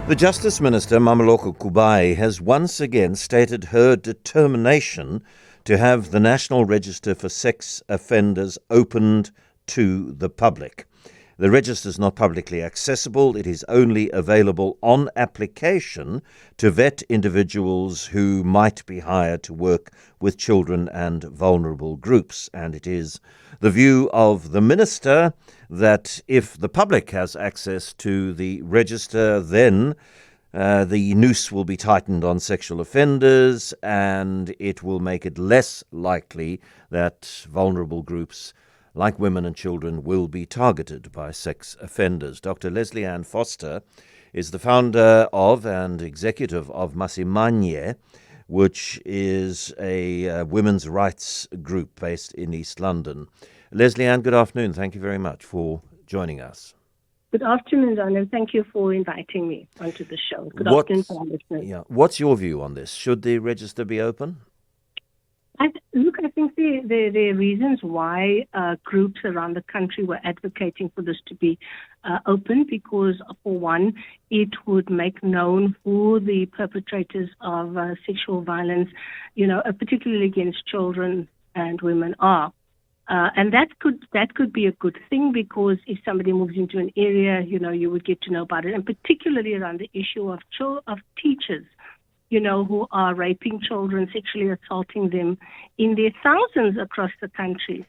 The Justice Minister, Mameloko Kubai, has once again stated her determination to have the National Register for Sex Offenders opened to the public. The register is not publicly accessible. It is only available on application to vet individuals who might be hired to work with children and vulnerable groups. And it is the view of the minister that if the public has access to the register, then the noose will be tightened on sexual offenders, and it will make it less likely that vulnerable groups like women and children will be targeted by sex offenders. Dr Lesley Anne Foster is the founder of and executive of Masimanye, which is a women's rights group based in East London. Lesley Anne, good afternoon. Thank you very much for joining us. Good afternoon, Don, and thank you for inviting me onto the show. Good afternoon to our listeners. Yeah. What's your view on this? Should the register be open? I think the reasons why groups around the country were advocating for this to be open, because, for one, it would make known who the perpetrators of sexual violence, particularly against children and women are. And that could be a good thing, because if somebody moves into an area, you would get to know about it, and particularly around the issue of teachers, who are raping children, sexually assaulting them in their thousands across the country.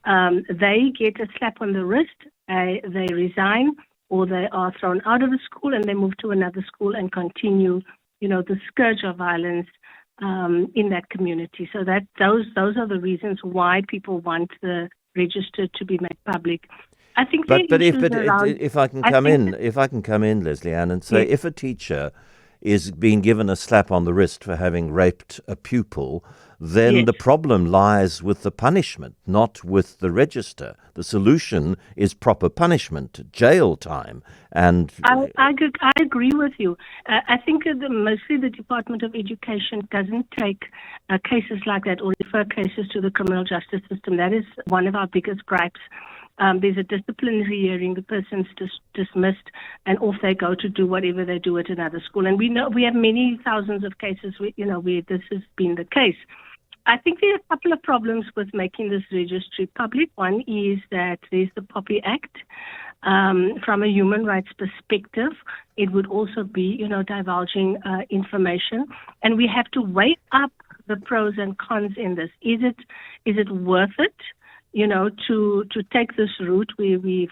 They get a slap on the wrist, they resign, or they are thrown out of the school and they move to another school and continue, the scourge of violence in that community. So that those are the reasons why people want the register to be made public. I think, if I can come in, Lesley Anne, and say, yes, if a teacher is being given a slap on the wrist for having raped a pupil, then yes, the problem lies with the punishment, not with the register. The solution is proper punishment, jail time. And I agree with you. I think mostly the Department of Education doesn't take cases like that or refer cases to the criminal justice system. That is one of our biggest gripes. There's a disciplinary hearing, the person's dismissed, and off they go to do whatever they do at another school. And we know we have many thousands of cases where this has been the case. I think there are a couple of problems with making this registry public. One is that there's the POPI Act. From a human rights perspective, it would also be, divulging information, and we have to weigh up the pros and cons in this. Is it worth it? To take this route where we've,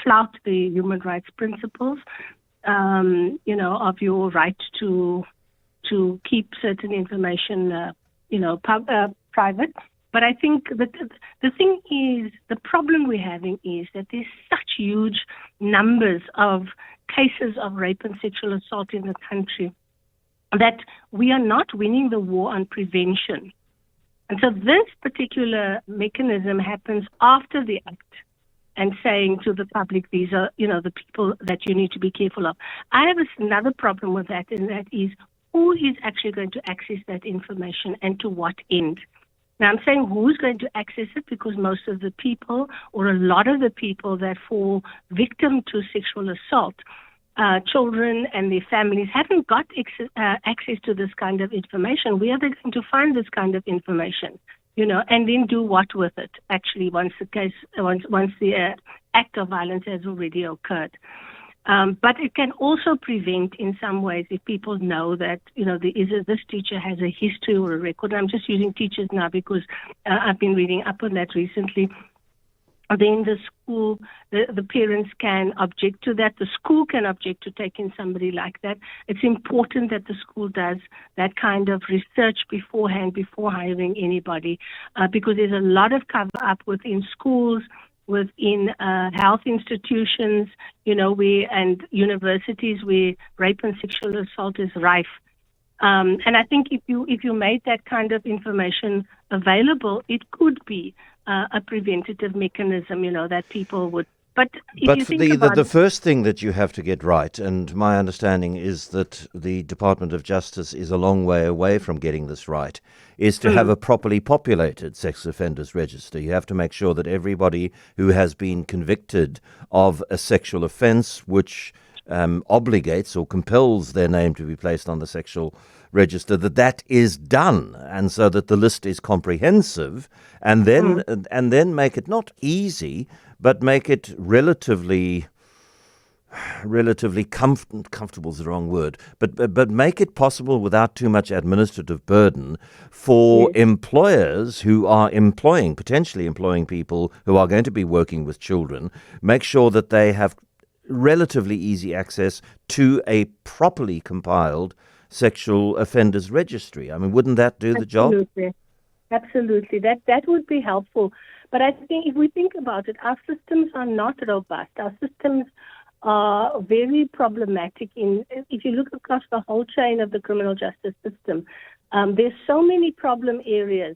flout the human rights principles, of your right to keep certain information, private. But I think that the thing is, the problem we're having is that there's such huge numbers of cases of rape and sexual assault in the country that we are not winning the war on prevention. And so this particular mechanism happens after the act and saying to the public, these are, the people that you need to be careful of. I have another problem with that, and that is who is actually going to access that information and to what end. Now, I'm saying who's going to access it because most of the people, or a lot of the people that fall victim to sexual assault, children and their families, haven't got access to this kind of information. Where are they going to find this kind of information? And then do what with it? Actually, once the act of violence has already occurred. But it can also prevent, in some ways, if people know that this teacher has a history or a record. And I'm just using teachers now because I've been reading up on that recently. Then the school, the parents can object to that. The school can object to taking somebody like that. It's important that the school does that kind of research beforehand, before hiring anybody, because there's a lot of cover-up within schools, within health institutions, and universities where rape and sexual assault is rife. And I think if you made that kind of information available, it could be a preventative mechanism, that people would. But the first thing that you have to get right, and my understanding is that the Department of Justice is a long way away from getting this right, is to have a properly populated sex offenders register. You have to make sure that everybody who has been convicted of a sexual offence, which obligates or compels their name to be placed on the sexual register, that is done, and so that the list is comprehensive, and then make it not easy, but make it relatively comfortable is the wrong word, but make it possible without too much administrative burden for employers who are potentially employing people who are going to be working with children. Make sure that they have relatively easy access to a properly compiled sexual offenders registry. I mean, wouldn't that do the job? Absolutely. That would be helpful. But I think if we think about it, our systems are not robust. Our systems are very problematic. If you look across the whole chain of the criminal justice system, there's so many problem areas,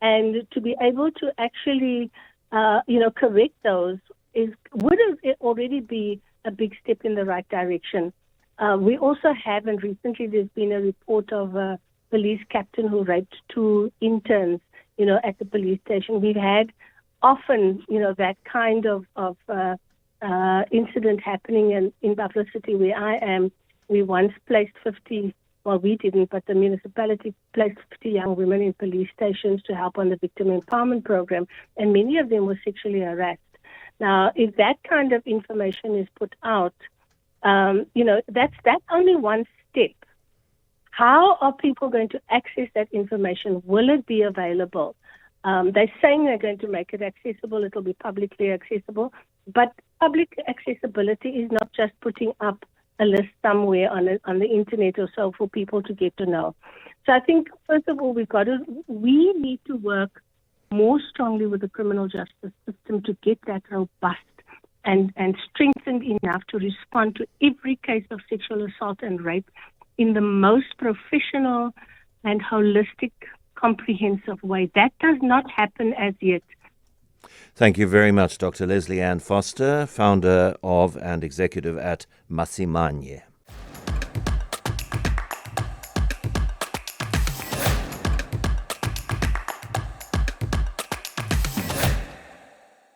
and to be able to actually, correct those would already be a big step in the right direction. We also have, and recently there's been a report of a police captain who raped 2 interns, at the police station. We've had often, that kind of incident happening in Buffalo City, where I am. We once placed 50, well, we didn't, but the municipality placed 50 young women in police stations to help on the victim empowerment program, and many of them were sexually harassed. Now, if that kind of information is put out, that's only one step. How are people going to access that information? Will it be available? They're saying they're going to make it accessible. It'll be publicly accessible. But public accessibility is not just putting up a list somewhere on the internet or so for people to get to know. So I think, first of all, we need to work more strongly with the criminal justice system to get that robust and strengthened enough to respond to every case of sexual assault and rape in the most professional and holistic, comprehensive way. That does not happen as yet. Thank you very much, Dr. Lesley Anne Foster, founder of and executive at Masimanye.